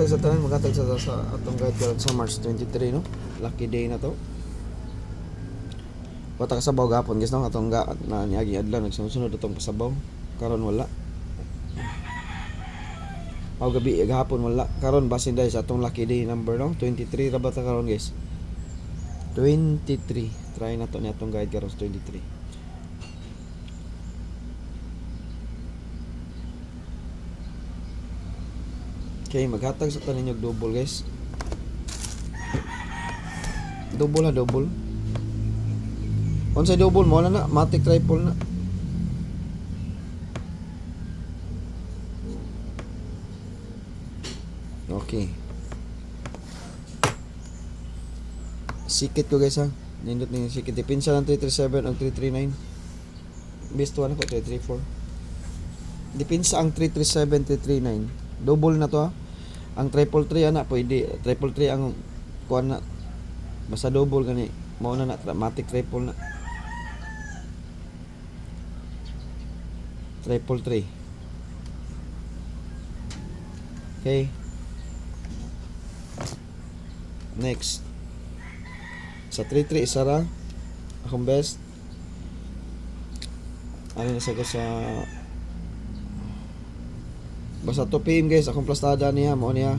maghatag sa tanan, maghatag sa atong guide karon sa March 23, no? Lucky day na to. Wata ka sabaw gapon guys, no? Atong na niagi adlaw nagsunod atong pasabaw. Karon wala. Pag gabi gahapon wala. Karon basin dahil sa atong lucky day number, no? 23 ra ba ta karon guys? 23. Try na to ni atong guide karon sa 23. Okay, maghatag sa tanin yung double guys. Double na double. Unsay double mo na matic triple na. Okay. Sikit ko guys ha. Nindot ni sikit. Dipinsa lang 337 ang 339. Best one ko 334. Dipinsa ang 337 339. Double na to ha. Ang triple 3 ana pwede. Triple 3 ang kuan na. Basta double gani. Mao na matic triple na. Triple 3. Okay. Next. Sa 3-3 isa ra. Akong best. Ano na sa basta 2 PM guys. Akong plastada niya. Mao niya.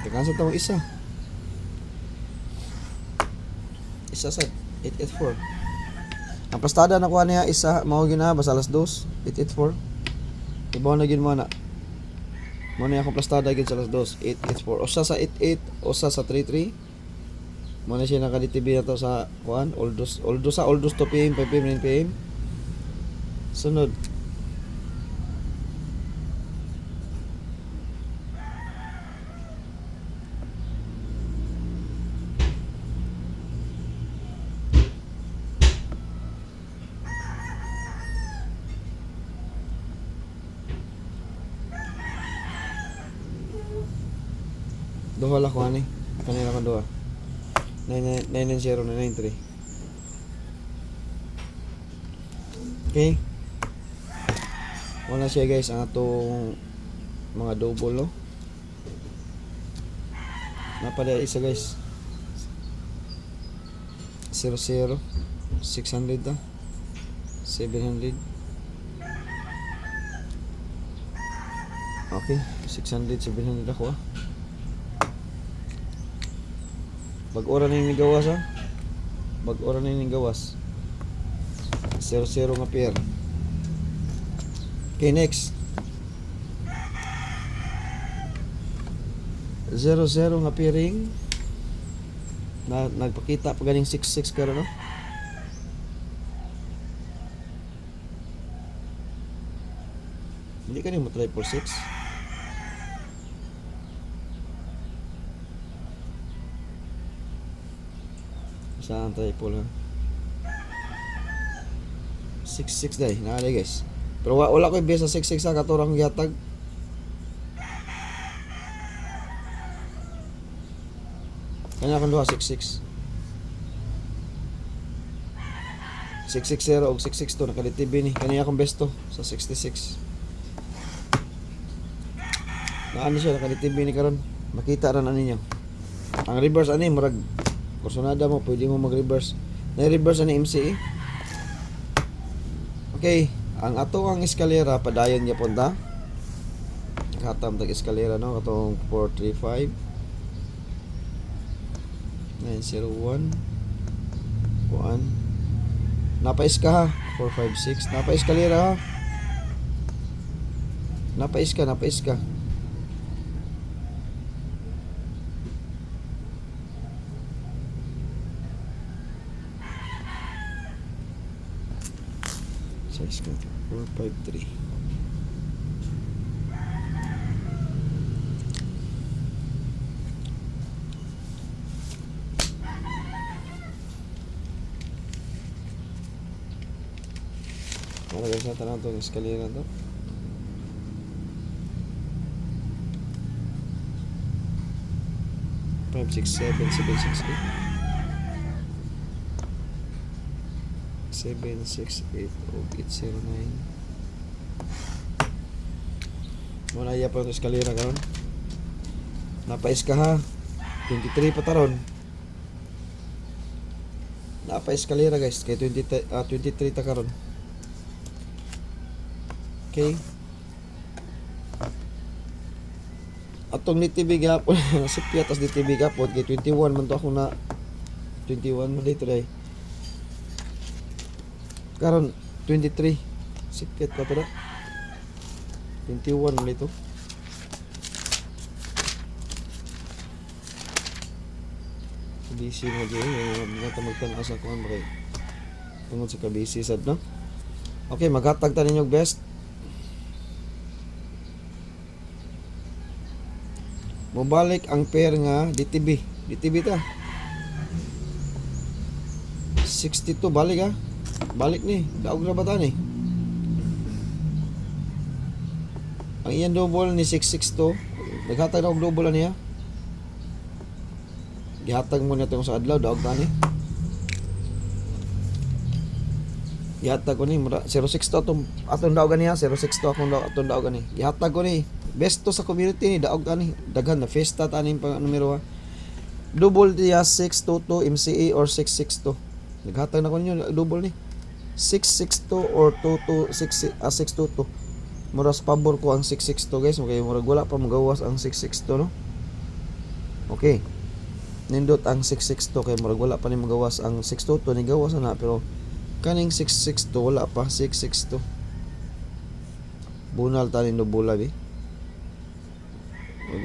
Teka sa tawag isa. Isa sa 884. Ang pastada na kuha niya isa mao gyud na basta alas 2 884. Ibaw na gyud mo na. Mo na akong pastada gyud sa alas 2 884. Usa sa 88, usa sa 33. Mo na siya naka-DTV na to sa kuan Oldos 2 PM 5 PM 9 PM. Sunod. Duha la ko ani. Kanila ko duha. 990 Okay. Wala siya guys ang atong mga double no. Napada isa guys. 00 600 ta. 700. Okay, 600 700 ako ah. Bag-ora na yung gawas ha. Bag-ora na yung gawas. 0-0 nga pair. Okay, next. 0-0 nga pairing. Nagpakita pa ganing 6-6 karon no. Hindi ka mo try for 6. Saan triple ha? 6-6 day, naalay guys. Pero wala ko yung besa 6-6 ha, katurang yatag. Kanya akong duha 6-6. 6-6-0 o 6-6-2, nakalitib ni. Kanya akong besto sa 66. Naano siya, nakalitib ni karon. Makita rin ano ninyo. Ang reverse ano yung marag Personada mo, pwede mo mag-reverse. Na-reverse na MCE. Okay, ang ato ang eskalera padayon niya punta. Katam tag eskalera no, katong 435 901 1 napais ka ha 456 napais eskalera ha. Napais ka. Size ko 453. Malagay sa tanong itong eskalera to. 768 o 809. Muna iya pa ito eskalera karon. Napais ka ha. 23 pa taron. Napa eskalera guys kay 23 ta karon. Okay. Atong ni TV gapon nasipya tas di TV gapon kay 21 man to ako na 21 man dito dai. Karon 23 sipyat pa to da. 21 man dito. Busy na dyan mga magtanaw sa kuhan ba kay tungod sa kabisi sad no. Okay, maghatag ta ninyo best. Mobalik ang pair nga DTB ta 62 balik ha. Balik ni daog ra ba ta ni. Ang iyan double ni 662 naghatag na og double niya. Gihatag mo na itong sa adlaw daog ta ni. Gihatag ko ni 06 to atong daog niya 06 to atong daog ni. Gihatag ko ni best to sa community ni daog ani daghan na festa ta ning pang numero ha. Double diya 622 MCA or 662. Naghatag na ko ninyo double ni 662 or 622. Muras pabor ko ang 662 guys. Okay, murag wala pa magawas ang 662 no. Okay. Nindot ang 662 kay murag wala pa ni magawas ang 622 ni gawas na pero kaning 662 wala pa 662. Bunal ta ni double bi.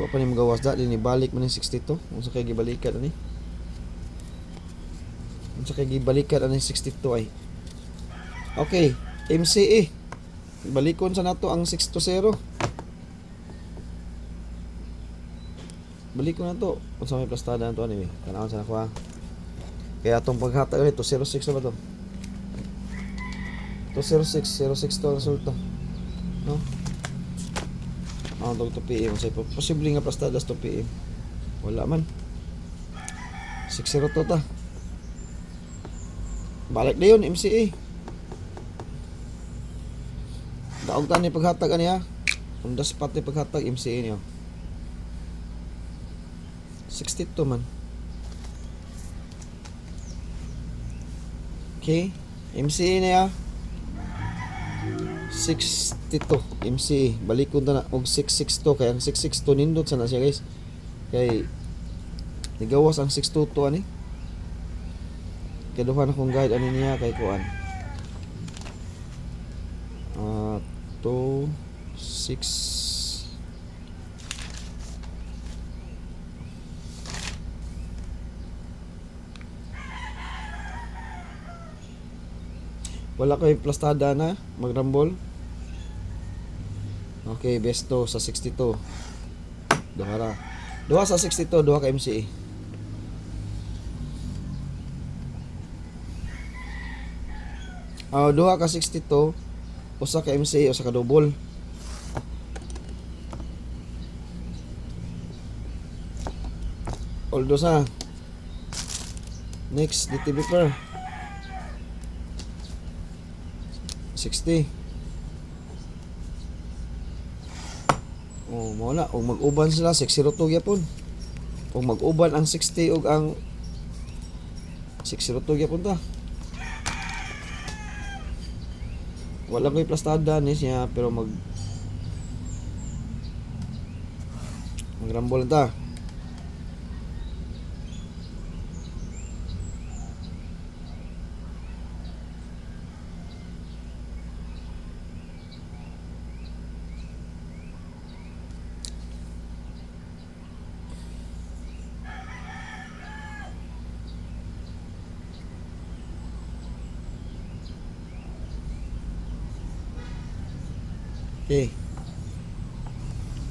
Wag pa ni magawas dali ni balik man ni 62. Unsa kay gibalikan ani? Unsa kay gibalikan ani 62 ay. Okay, MCE. Balikon sa nato ang 620. Balikon na to. Unsa may plastada na to ani? Kanaan sa nako ha. Kaya atong paghatag ito 06 na ba to? To 06 to ang resulta. No? Ang to PM sa posible nga plastadas to PM. Wala man. 60 to ta. Balik na yun MCA. Daog ta ni paghatag ani ha. On the spot ni paghatag MCA niyo. 62 man. Okay. MCA na ya. 62 MCA. Balikon ta na og 662 kay ang 662 nindot sana siya guys. Kay nigawas ang 622 ani. Kaduhan akong guide ani niya kay kuan. 2 6 wala ko'y plastada na magrambol. Okay, besto sa 62 duha sa 62 duha ka MCA. Duha ka 62 usa ka MCA usa ka double. Although sa next DTB per 60. Oh, mao na og mag-uban sila 602 gyapon. Og mag-uban ang 60 ug ang 602 gyapon ta. Wala ko'y plastada ni siya pero magrambol ta. Okay.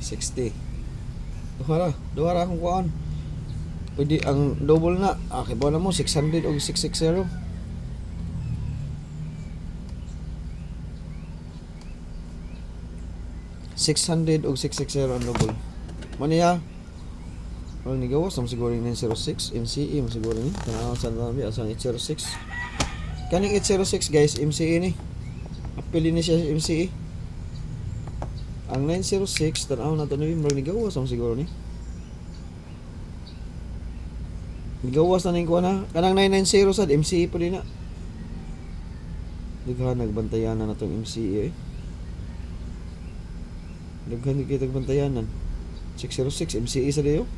60. Duha ra akong kuan. Pwede ang double na. Kibaw na mo 600 o 660. 600 o 660 ang double. Maniya Well, nigawas ang siguro yung 906 MCE mo siguro ni. Tanaw sa nabi asang 806. Kaning 806 guys, MCE ni. Apili ni siya MCE. Ang 906 tanaw na to ni murag nigawas ang siguro ni. Nigawas na ning kuha na. Kanang 990 sad MCE pa din na. Daghan nagbantayan na natong MCE eh. Daghan kita bantayanan. 606 MCE sa dayo.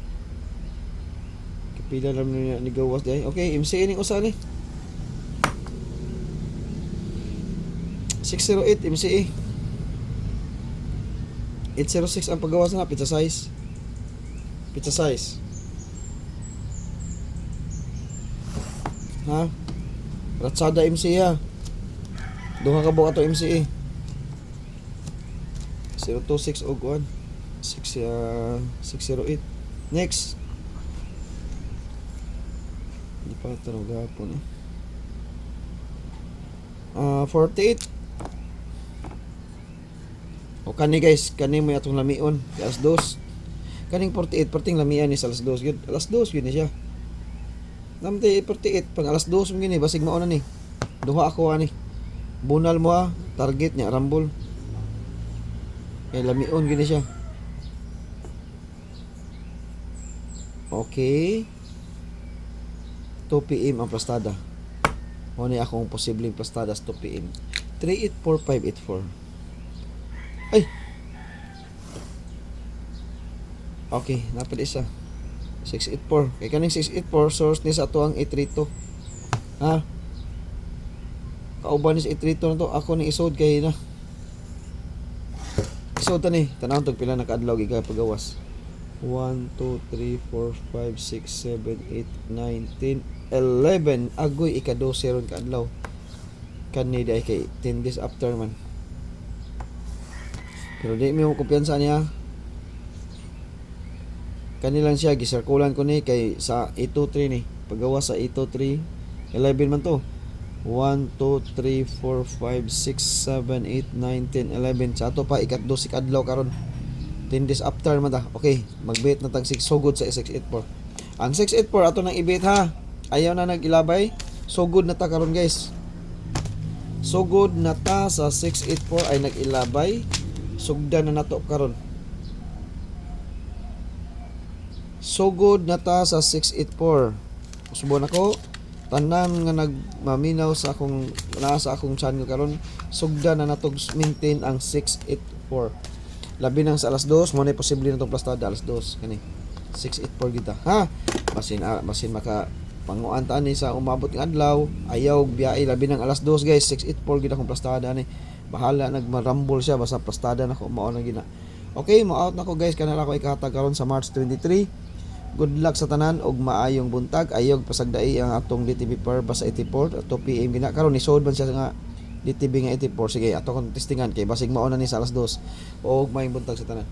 Kapila lang ni gawas day. Okay, MCE ning usa ni. 608 MCE. 806 ang paggawas na pizza size. Pizza size. Ha? Ratsada MCE ha. Duha ka buka to MCE. 026 og 1. 608. Next. Hindi pa tanong gapon eh. 48. O kani guys, kani mo atong lamion. Alas 2. Kaning 48 perting lamian ni sa alas 2 gyud. Alas 2 gyud ni siya. Namte 48 pang alas 2 mo gini basig mao na ni. Duha ako ani. Bunal mo target niya rambol. Kay lamion gini siya. Okay. 2 PM ang plastada. Mo ni akong posibleng plastada sa 2 PM. 384584. Ay. Okay, napad isa. 684. Kay kaning 684 source ni sa ato ang 832. Ha? Kauban ni sa 832 na to. Ako ni isod kay na. Isod ta ni. Tanaw tog pila na kaadlaw gigay pagawas. 1, 2, 3, 4, 5, 6, 7, 8, 9, 10, 11. Agoy ika-12 ron kaadlaw. Kani day kay 10 days after man. Pero di mo kumpiyansa niya. Kanilang siya gisirkulan ko ni kay sa 823 ni. Paggawa sa 823 11 man to. 1, 2, 3, 4, 5, 6, 7, 8, 9, 10, 11. Sa ato pa ikat-12 kadlaw karon. 10 days after man ta. Okay, magbit na tag 6 sugod sa 684. Ang 684 ato nang ibit ha. Ayaw na nagilabay. Sugod na ta karon guys. Sugod na ta sa 684 ay nagilabay. Sugdan na nato karon. Sugod na ta sa 684. Subon ako tanan nga nagmaminaw sa akong nasa akong channel karon, sugdan na natog maintain ang 684. Labi nang sa alas 2 mo na posible na tong plastada alas 2 kani. 684 kita. Ha? Basin maka panguan ta ni sa umabot ng adlaw, ayaw biyahe labi nang alas 2 guys. 684 gid akong plastada ni. Bahala nagmarambol siya basta plastada na ko mao na gina. Okay, mo out na ko guys, kanala ko ikahatag karon sa March 23. Good luck sa tanan og maayong buntag. Ayog pasagdai ang atong DTV per basa 84 2 PM gina karon ni sod man siya nga DTV nga 84. Sige, ato kon testingan kay basig mao na ni sa alas 2 og maayong buntag sa tanan.